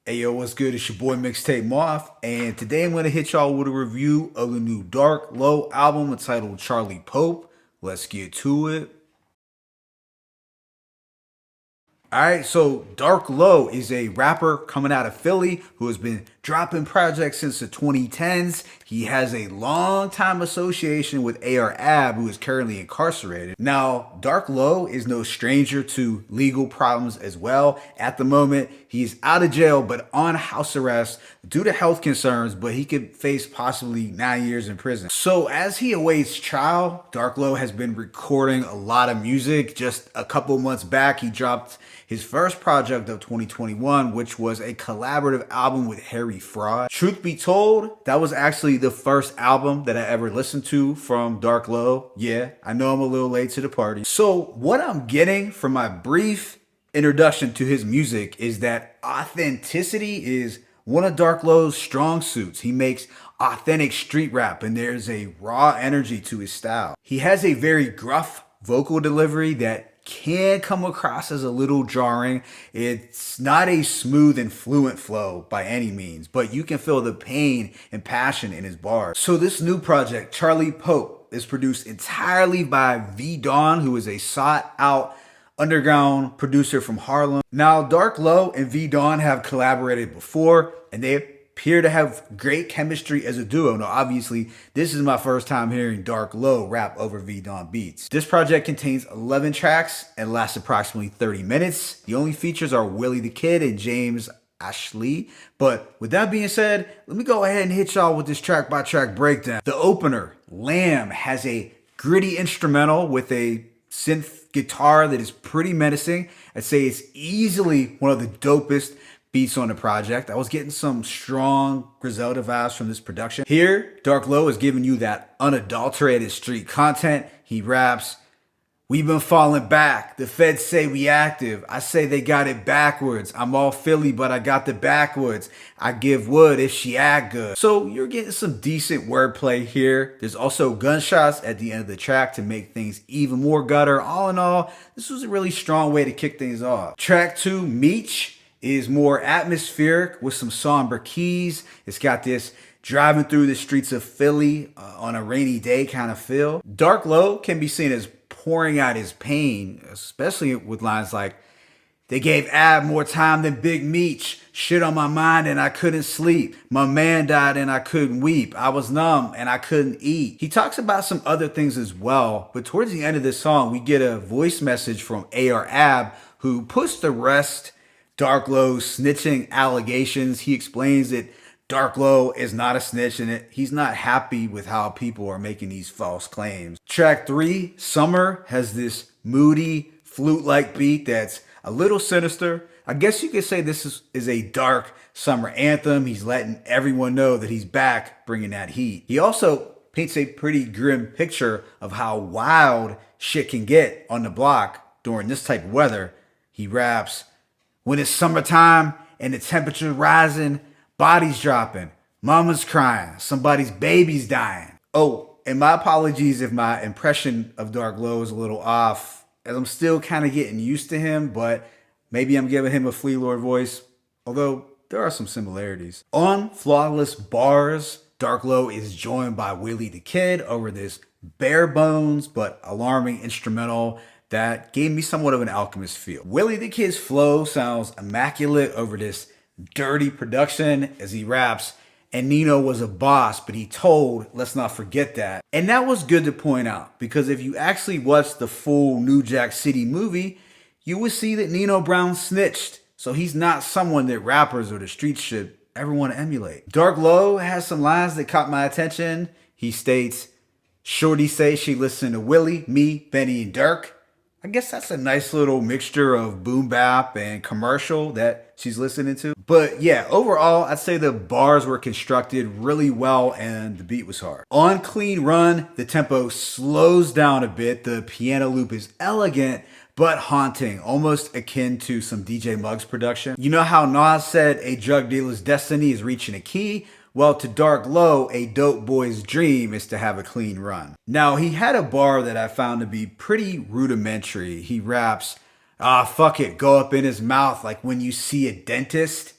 Hey yo, what's good? It's your boy Mixtape Moth, and today I'm gonna hit y'all with a review of the new Dark Low album entitled Charlie Pope. Let's get to it. Alright, so Dark Low is a rapper coming out of Philly who has been dropping projects since the 2010s. He has a long time association with AR who is currently incarcerated. Now, Dark Low is no stranger to legal problems as well. At the moment, he's out of jail but on house arrest due to health concerns, but he could face possibly 9 years in prison. So as he awaits trial, Dark Low has been recording a lot of music. Just a couple months back, he dropped his first project of 2021, which was a collaborative album with Harry Fraud. Truth be told, that was actually the first album that I ever listened to from Dark Low. Yeah, I know I'm a little late to the party. So what I'm getting from my brief introduction to his music is that authenticity is one of Dark Low's strong suits. He makes authentic street rap and there's a raw energy to his style. He has a very gruff vocal delivery that can come across as a little jarring. It's not a smooth and fluent flow by any means, but you can feel the pain and passion in his bars. So this new project, Charlie Pope, is produced entirely by V Dawn, who is a sought out underground producer from Harlem. Now, Dark Low and V Dawn have collaborated before, and they appear to have great chemistry as a duo. Now, obviously, this is my first time hearing Dark Low rap over V Dawn beats. This project contains 11 tracks and lasts approximately 30 minutes. The only features are Willie the Kid and James Ashley. But with that being said, let me go ahead and hit y'all with this track by track breakdown. The opener, Lamb, has a gritty instrumental with a synth guitar that is pretty menacing. I'd say it's easily one of the dopest beats on the project. I was getting some strong Griselda vibes from this production. Here, Dark Low is giving you that unadulterated street content. He raps, "We've been falling back. The feds say we active. I say they got it backwards. I'm all Philly, but I got the backwoods. I give wood if she act good." So you're getting some decent wordplay here. There's also gunshots at the end of the track to make things even more gutter. All in all, this was a really strong way to kick things off. Track 2, Meech, is more atmospheric with some somber keys. It's got this driving through the streets of Philly on a rainy day kind of feel. Dark Low can be seen as pouring out his pain, especially with lines like, "They gave Ab more time than Big Meech. Shit on my mind and I couldn't sleep. My man died and I couldn't weep. I was numb and I couldn't eat." He talks about some other things as well, but towards the end of this song, we get a voice message from AR who puts to rest Dark Low's snitching allegations. He explains that Dark Low is not a snitch and he's not happy with how people are making these false claims. Track 3, Summer, has this moody flute-like beat that's a little sinister. I guess you could say this is a dark summer anthem. He's letting everyone know that he's back, bringing that heat. He also paints a pretty grim picture of how wild shit can get on the block during this type of weather. He raps, "When it's summertime and the temperature's rising, bodies dropping, mama's crying, somebody's baby's dying." Oh, and my apologies if my impression of Dark Low is a little off, as I'm still kind of getting used to him, but maybe I'm giving him a Flea Lord voice, although there are some similarities. On Flawless Bars, Dark Low is joined by Willie the Kid over this bare bones but alarming instrumental that gave me somewhat of an Alchemist feel. Willie the Kid's flow sounds immaculate over this dirty production as he raps, "And Nino was a boss, but he told, let's not forget that." And that was good to point out, because if you actually watch the full New Jack City movie, you would see that Nino Brown snitched. So he's not someone that rappers or the streets should ever want to emulate. Dark Low has some lines that caught my attention. He states, "Shorty say she listened to Willie, me, Benny, and Dirk." I guess that's a nice little mixture of boom bap and commercial that she's listening to. But yeah, overall, I'd say the bars were constructed really well and the beat was hard. On Clean Run, the tempo slows down a bit. The piano loop is elegant, but haunting, almost akin to some DJ Muggs production. You know how Nas said a drug dealer's destiny is reaching a key? Well, to Dark Low, a dope boy's dream is to have a clean run. Now, he had a bar that I found to be pretty rudimentary. He raps, "Ah, fuck it, go up in his mouth like when you see a dentist."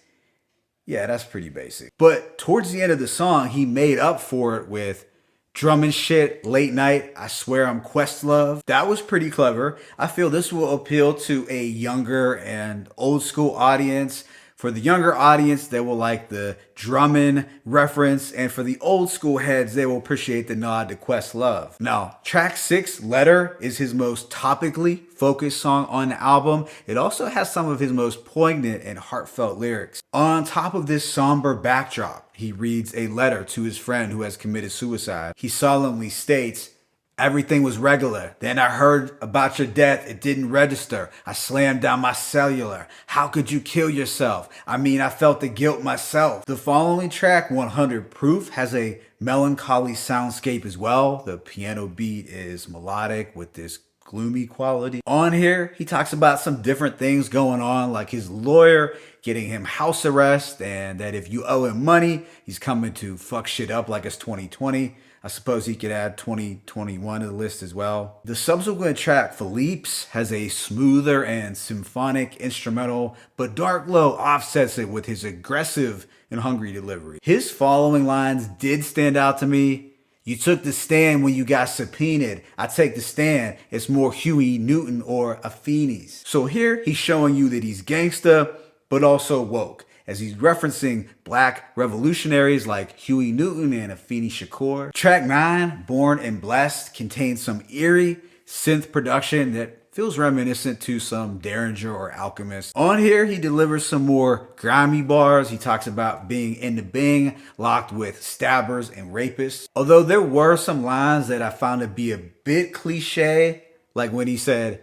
Yeah, that's pretty basic. But towards the end of the song, he made up for it with drumming shit, late night, I swear I'm Questlove. That was pretty clever. I feel this will appeal to a younger and old school audience. For the younger audience, they will like the drumming reference, and for the old school heads, they will appreciate the nod to Questlove. Now, track 6, Letter, is his most topically focused song on the album. It also has some of his most poignant and heartfelt lyrics. On top of this somber backdrop, he reads a letter to his friend who has committed suicide. He solemnly states, "Everything was regular. Then I heard about your death. It didn't register. I slammed down my cellular. How could you kill yourself? I mean, I felt the guilt myself." The following track, 100 Proof, has a melancholy soundscape as well. The piano beat is melodic with this gloomy quality. On here, he talks about some different things going on, like his lawyer getting him house arrest, and that if you owe him money, he's coming to fuck shit up like it's 2020. I suppose he could add 2021 to the list as well. The subsequent track, Philippe's, has a smoother and symphonic instrumental, but Dark Low offsets it with his aggressive and hungry delivery. His following lines did stand out to me. "You took the stand when you got subpoenaed. I take the stand. It's more Huey Newton or Afeni's." So here he's showing you that he's gangsta, but also woke, as he's referencing black revolutionaries like Huey Newton and Afeni Shakur. Track 9, Born and Blessed, contains some eerie synth production that feels reminiscent to some Derringer or Alchemist. On here, he delivers some more grimy bars. He talks about being in the Bing, locked with stabbers and rapists. Although there were some lines that I found to be a bit cliche, like when he said,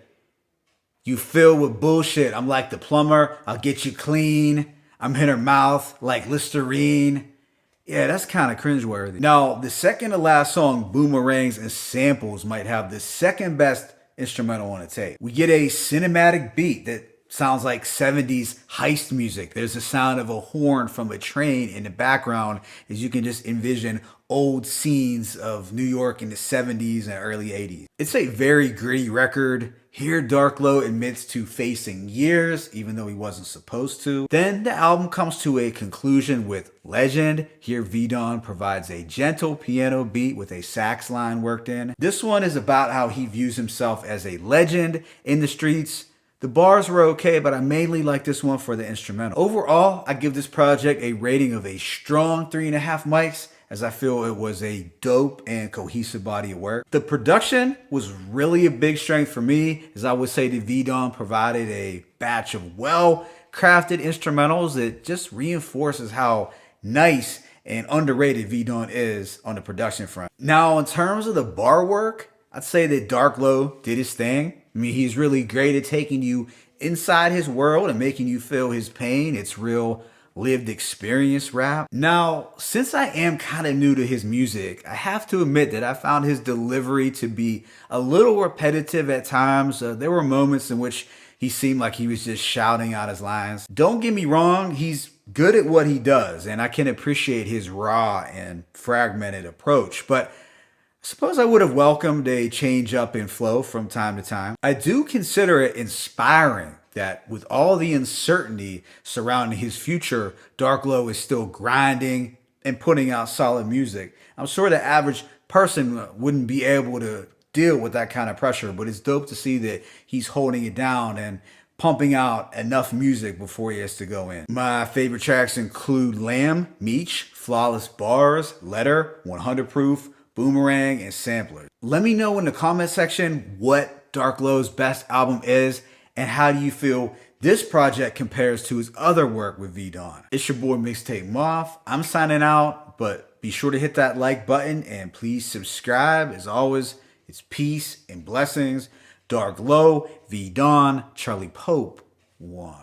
"You filled with bullshit. I'm like the plumber. I'll get you clean. I'm in her mouth like Listerine." Yeah, that's kind of cringeworthy. Now, the second to last song, Boomerangs and Samples, might have the second best instrumental on the tape. We get a cinematic beat that sounds like 70s heist music. There's the sound of a horn from a train in the background, as you can just envision old scenes of New York in the 70s and early 80s. It's a very gritty record. Here, Dark Low admits to facing years, even though he wasn't supposed to. Then the album comes to a conclusion with Legend. Here, V-Don provides a gentle piano beat with a sax line worked in. This one is about how he views himself as a legend in the streets. The bars were okay, but I mainly like this one for the instrumental. Overall, I give this project a rating of a strong 3.5 mics, as I feel it was a dope and cohesive body of work. The production was really a big strength for me, as I would say that V-Don provided a batch of well-crafted instrumentals that just reinforces how nice and underrated V-Don is on the production front. Now, in terms of the bar work, I'd say that Dark Low did his thing. I mean, he's really great at taking you inside his world and making you feel his pain. It's real lived experience rap. Now, since I am kind of new to his music, I have to admit that I found his delivery to be a little repetitive at times. There were moments in which he seemed like he was just shouting out his lines. Don't get me wrong, he's good at what he does, and I can appreciate his raw and fragmented approach, but I suppose I would have welcomed a change up in flow from time to time. I do consider it inspiring that with all the uncertainty surrounding his future, Dark Low is still grinding and putting out solid music. I'm sure the average person wouldn't be able to deal with that kind of pressure, but it's dope to see that he's holding it down and pumping out enough music before he has to go in. My favorite tracks include Lamb, Meech, Flawless Bars, Letter, 100 Proof, Boomerang, and Sampler. Let me know in the comment section what Dark Low's best album is, and how do you feel this project compares to his other work with V-Don. It's your boy Mixtape Moth. I'm signing out, but be sure to hit that like button and please subscribe. As always, it's peace and blessings. Dark Low, V-Don, Charlie Pope, 1.